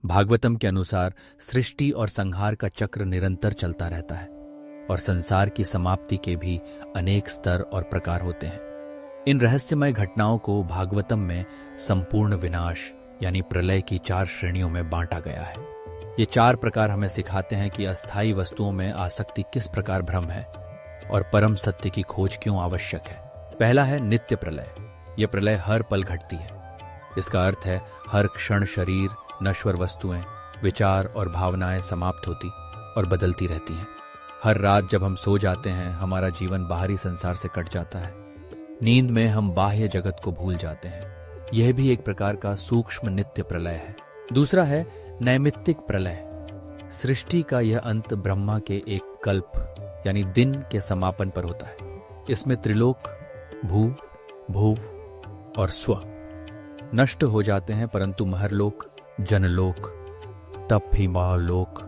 भागवतम के अनुसार सृष्टि और संहार का चक्र निरंतर चलता रहता है और संसार की समाप्ति के भी अनेक स्तर और प्रकार होते हैं। इन रहस्यमय घटनाओं को भागवतम में संपूर्ण विनाश यानी प्रलय की 4 श्रेणियों में बांटा गया है। ये 4 प्रकार हमें सिखाते हैं कि अस्थायी वस्तुओं में आसक्ति किस प्रकार भ्रम है और परम सत्य की खोज क्यों आवश्यक है। पहला है नित्य प्रलय। यह प्रलय हर पल घटती है। इसका अर्थ है हर क्षण शरीर, नश्वर वस्तुएं, विचार और भावनाएं समाप्त होती और बदलती रहती हैं। हर रात जब हम सो जाते हैं, हमारा जीवन बाहरी संसार से कट जाता है। नींद में हम बाह्य जगत को भूल जाते हैं। यह भी एक प्रकार का सूक्ष्म नित्य प्रलय है। दूसरा है नैमित्तिक प्रलय। सृष्टि का यह अंत ब्रह्मा के एक कल्प यानी दिन के समापन पर होता है। इसमें त्रिलोक, भू, भुव और स्व नष्ट हो जाते हैं, परंतु महरलोक, जनलोक, तप हिमालोक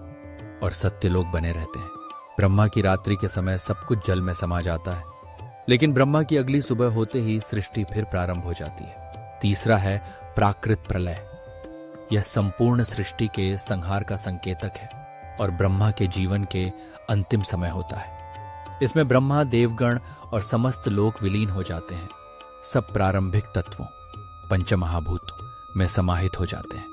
और सत्यलोक बने रहते हैं। ब्रह्मा की रात्रि के समय सब कुछ जल में समा जाता है, लेकिन ब्रह्मा की अगली सुबह होते ही सृष्टि फिर प्रारंभ हो जाती है। तीसरा है प्राकृत प्रलय। यह संपूर्ण सृष्टि के संहार का संकेतक है और ब्रह्मा के जीवन के अंतिम समय होता है। इसमें ब्रह्मा, देवगण और समस्त लोक विलीन हो जाते हैं। सब प्रारंभिक तत्वों पंचमहाभूतों में समाहित हो जाते हैं।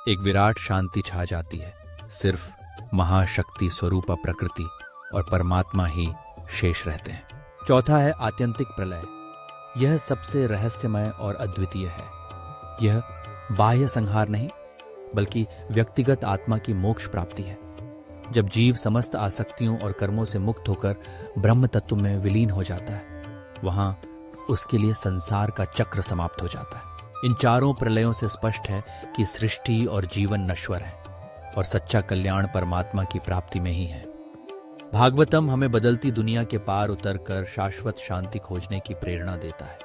एक विराट शांति छा जाती है। सिर्फ महाशक्ति स्वरूपा प्रकृति और परमात्मा ही शेष रहते हैं। चौथा है आत्यंतिक प्रलय। यह सबसे रहस्यमय और अद्वितीय है। यह बाह्य संहार नहीं, बल्कि व्यक्तिगत आत्मा की मोक्ष प्राप्ति है। जब जीव समस्त आसक्तियों और कर्मों से मुक्त होकर ब्रह्म तत्व में विलीन हो जाता है, वहां उसके लिए संसार का चक्र समाप्त हो जाता है। इन चारों प्रलयों से स्पष्ट है कि सृष्टि और जीवन नश्वर है और सच्चा कल्याण परमात्मा की प्राप्ति में ही है। भागवतम हमें बदलती दुनिया के पार उतरकर शाश्वत शांति खोजने की प्रेरणा देता है।